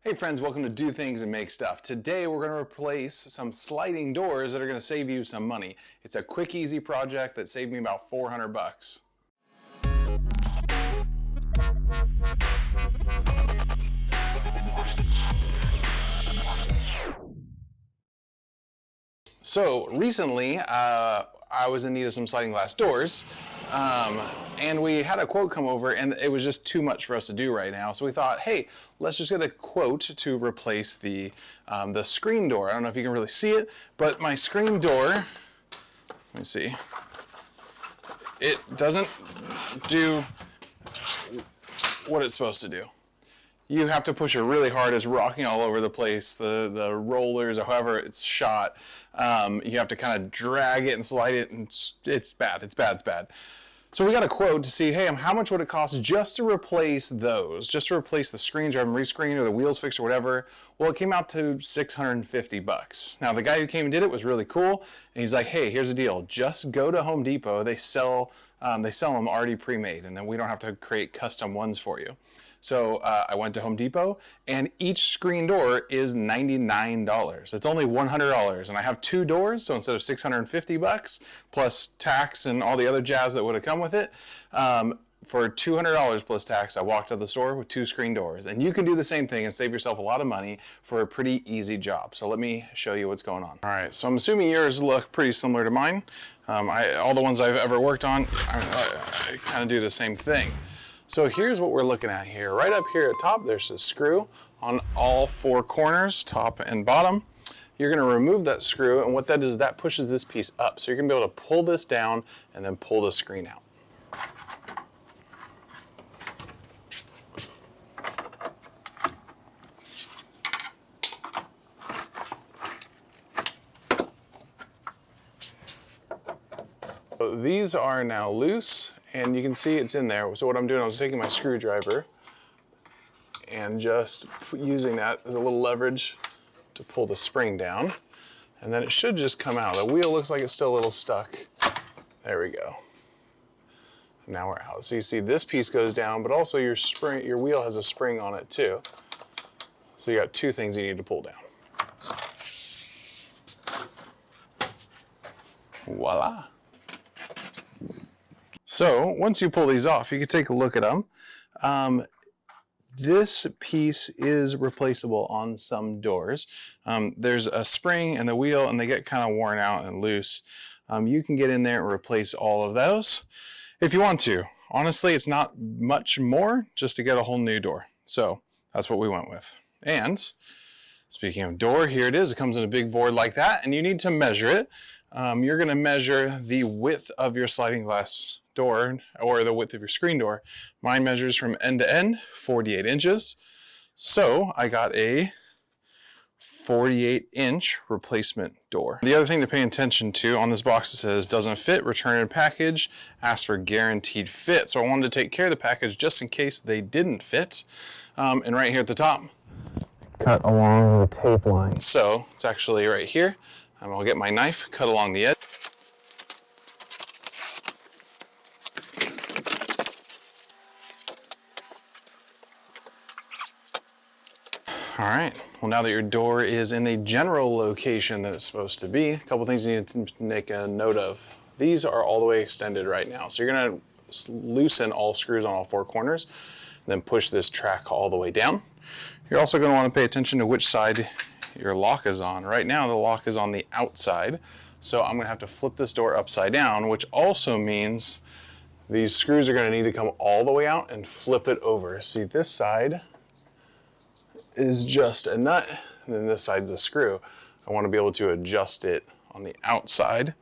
Hey friends, welcome to Do Things and Make Stuff. Today we're going to replace some sliding doors that are going to save you some money. It's a quick, easy project that saved me about 400 bucks. So recently, I was in need of some sliding glass doors, and we had a quote come over, and it was just too much for us to do right now. So we thought, hey, let's just get a quote to replace the screen door. I don't know if you can really see it, but my screen door, let me see, it doesn't do what it's supposed to do. You have to push it really hard. It's rocking all over the place. The rollers, or however it's shot, you have to kind of drag it and slide it, and it's bad. It's bad. It's bad. So we got a quote to see, hey, how much would it cost just to replace those, just to replace the screens, or have them rescreened, or the wheels fixed, or whatever. Well, it came out to 650 bucks. Now, the guy who came and did it was really cool, and he's like, hey, here's the deal. Just go to Home Depot. They sell them already pre-made, and then we don't have to create custom ones for you. So I went to Home Depot, and each screen door is $99. It's only $100, and I have two doors, so instead of 650 bucks plus tax and all the other jazz that would have come with it, for $200 plus tax, I walked to the store with two screen doors. And you can do the same thing and save yourself a lot of money for a pretty easy job. So let me show you what's going on. All right, so I'm assuming yours look pretty similar to mine. All the ones I've ever worked on, I kind of do the same thing. So here's what we're looking at here. Right up here at top, there's a screw on all four corners, top and bottom. You're gonna remove that screw, and what that is that pushes this piece up. So you're gonna be able to pull this down and then pull the screen out. So these are now loose, and you can see it's in there. So what I'm doing, I was taking my screwdriver and just using that as a little leverage to pull the spring down, and then it should just come out. The wheel looks like it's still a little stuck. There we go. Now we're out. So you see this piece goes down, but also your wheel has a spring on it too. So you got two things you need to pull down. Voila. So once you pull these off, you can take a look at them. This piece is replaceable on some doors. There's a spring and the wheel, and they get kind of worn out and loose. You can get in there and replace all of those if you want to. Honestly, it's not much more just to get a whole new door. So that's what we went with. And speaking of door, here it is. It comes in a big board like that, and you need to measure it. You're going to measure the width of your sliding glass door, or the width of your screen door. Mine measures from end to end 48 inches. So I got a 48-inch replacement door. The other thing to pay attention to on this box, it says doesn't fit, return and package, ask for guaranteed fit. So I wanted to take care of the package just in case they didn't fit. And right here at the top, cut along the tape line. So it's actually right here. I'll get my knife, cut along the edge. All right, well, now that your door is in the general location that it's supposed to be, a couple things you need to make a note of. These are all the way extended right now. So you're gonna loosen all screws on all four corners, and then push this track all the way down. You're also gonna wanna pay attention to which side your lock is on. Right now, the lock is on the outside. So I'm gonna have to flip this door upside down, which also means these screws are gonna need to come all the way out and flip it over. See, this side is just a nut, and then this side's a screw. I want to be able to adjust it on the outside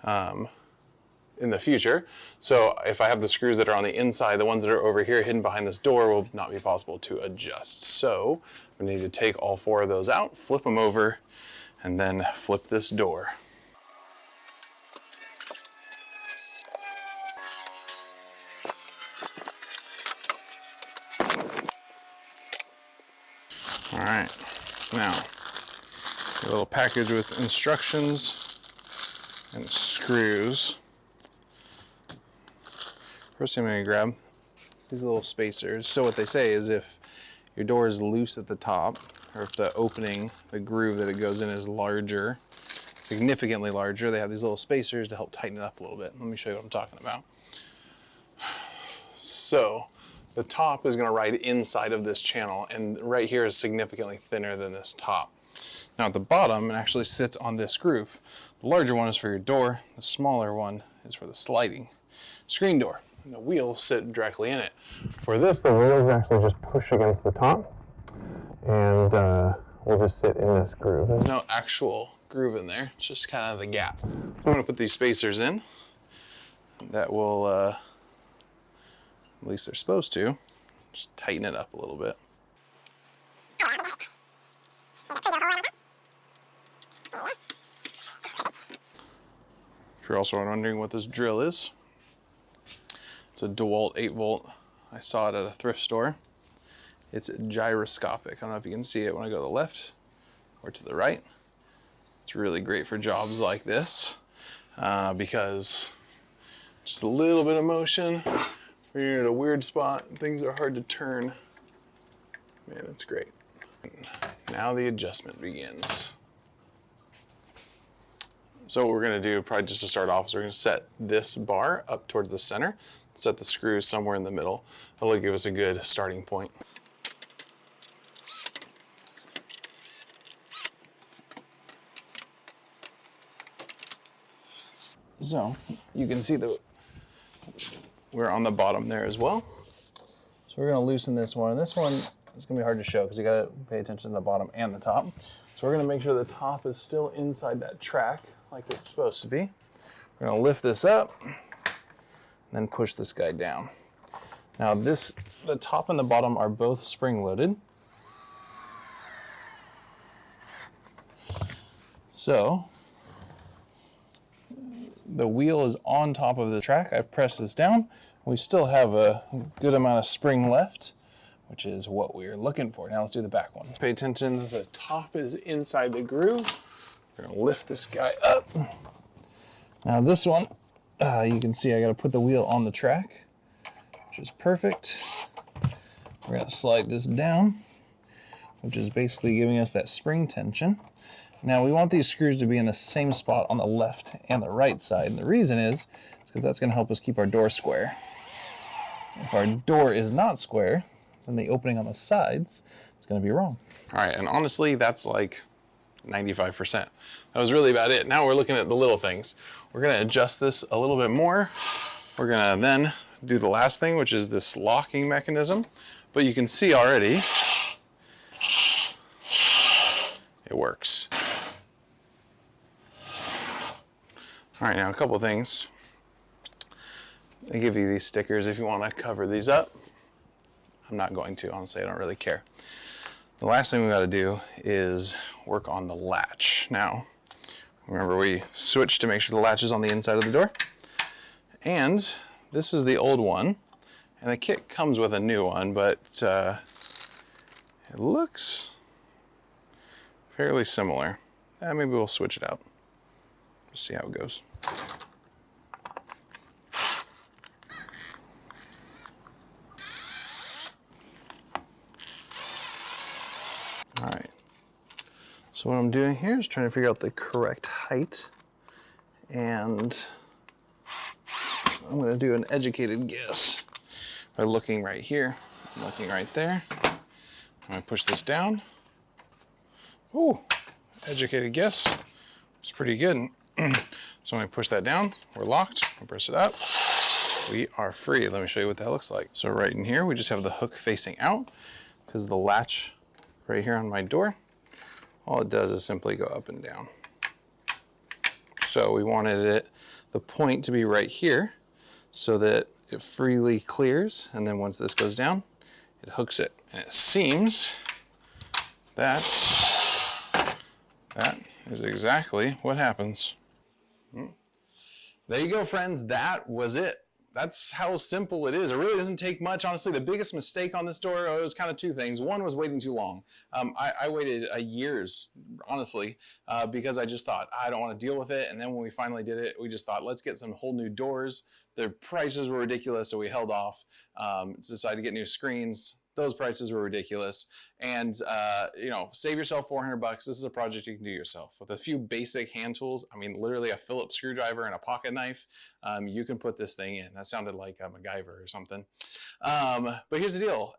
in the future. So if I have the screws that are on the inside, the ones that are over here hidden behind this door will not be possible to adjust. So we need to take all four of those out, flip them over, and then flip this door. All right, now a little package with instructions and screws. First thing I'm gonna grab is these little spacers. So what they say is if your door is loose at the top, or if the opening, the groove that it goes in is larger, significantly larger, they have these little spacers to help tighten it up a little bit. Let me show you what I'm talking about. So the top is going to ride inside of this channel, and right here is significantly thinner than this top. Now at the bottom, it actually sits on this groove. The larger one is for your door, the smaller one is for the sliding screen door, and the wheels sit directly in it. For this, the wheels actually just push against the top, and will just sit in this groove. There's no actual groove in there, it's just kind of the gap. So I'm going to put these spacers in. That will, at least they're supposed to, just tighten it up a little bit. If you're also wondering what this drill is, it's a DeWalt 8-volt. I saw it at a thrift store. It's gyroscopic. I don't know if you can see it when I go to the left or to the right. It's really great for jobs like this because just a little bit of motion, when you're in a weird spot, things are hard to turn. Man, it's great. Now the adjustment begins. So what we're going to do, probably just to start off, is we're going to set this bar up towards the center, set the screws somewhere in the middle. That'll give us a good starting point. So you can see that we're on the bottom there as well. So we're going to loosen this one. And this one is going to be hard to show because you got to pay attention to the bottom and the top. So we're going to make sure the top is still inside that track like it's supposed to be. We're going to lift this up and then push this guy down. Now the top and the bottom are both spring loaded. So the wheel is on top of the track. I've pressed this down. We still have a good amount of spring left, which is what we're looking for. Now let's do the back one. Pay attention, the top is inside the groove. We're gonna lift this guy up. Now this one, you can see I gotta put the wheel on the track, which is perfect. We're gonna slide this down, which is basically giving us that spring tension. Now we want these screws to be in the same spot on the left and the right side. And the reason is because that's gonna help us keep our door square. If our door is not square, then the opening on the sides is gonna be wrong. All right, and honestly, that's like 95%. That was really about it. Now we're looking at the little things. We're gonna adjust this a little bit more. We're gonna then do the last thing, which is this locking mechanism. But you can see already, it works. All right, now a couple of things. They give you these stickers if you want to cover these up. I'm not going to, honestly, I don't really care. The last thing we got to do is work on the latch. Now, remember we switched to make sure the latch is on the inside of the door. And this is the old one. And the kit comes with a new one, but it looks fairly similar. Maybe we'll switch it out. Just see how it goes. All right. So what I'm doing here is trying to figure out the correct height, and I'm going to do an educated guess by looking right here, looking right there. I'm going to push this down. Ooh, educated guess. It's pretty good. So when I push that down, we're locked. I press it up. We are free. Let me show you what that looks like. So right in here, we just have the hook facing out because the latch right here on my door, all it does is simply go up and down. So we wanted the point to be right here so that it freely clears, and then once this goes down, it hooks it. And it seems that is exactly what happens. There you go, friends. That was it. That's how simple it is. It really doesn't take much. Honestly, the biggest mistake on this door was kind of two things. One was waiting too long. I waited years, honestly, because I just thought, I don't want to deal with it. And then when we finally did it, we just thought, let's get some whole new doors. The prices were ridiculous, so we held off. Decided to get new screens. those prices were ridiculous. And you know, save yourself $400. This is a project you can do yourself with a few basic hand tools. I mean, literally a Phillips screwdriver and a pocket knife. You can put this thing in. That sounded like a MacGyver or something. But here's the deal.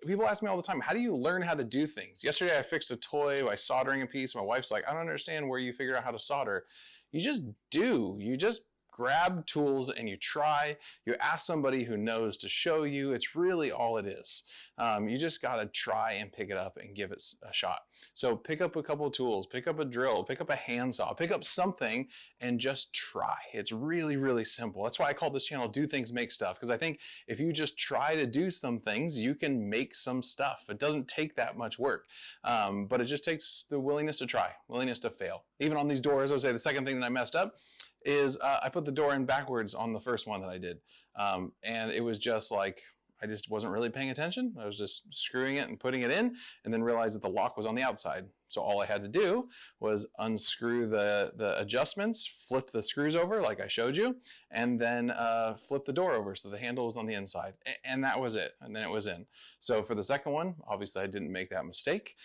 People ask me all the time, how do you learn how to do things? Yesterday I fixed a toy by soldering a piece. My wife's like, I don't understand where you figure out how to solder. You just do. You just grab tools and you try. You ask somebody who knows to show you. It's really all it is. You just got to try and pick it up and give it a shot. So pick up a couple of tools, pick up a drill, pick up a handsaw, pick up something and just try. It's really, really simple. That's why I call this channel Do Things Make Stuff, because I think if you just try to do some things, you can make some stuff. It doesn't take that much work, but it just takes the willingness to try, willingness to fail. Even on these doors, I would say the second thing that I messed up is I put the door in backwards on the first one that I did. And it was just like, I just wasn't really paying attention. I was just screwing it and putting it in and then realized that the lock was on the outside. So all I had to do was unscrew the adjustments, flip the screws over like I showed you, and then flip the door over so the handle was on the inside. And that was it. And then it was in. So for the second one, obviously I didn't make that mistake.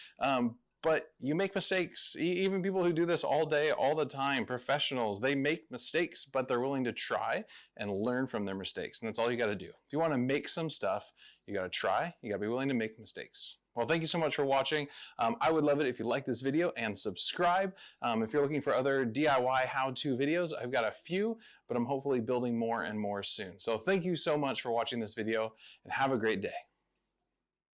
But you make mistakes. Even people who do this all day, all the time, professionals, they make mistakes, but they're willing to try and learn from their mistakes. And that's all you got to do. If you want to make some stuff, you got to try. You got to be willing to make mistakes. Well, thank you so much for watching. I would love it if you like this video and subscribe. If you're looking for other DIY how-to videos, I've got a few, but I'm hopefully building more and more soon. So thank you so much for watching this video and have a great day.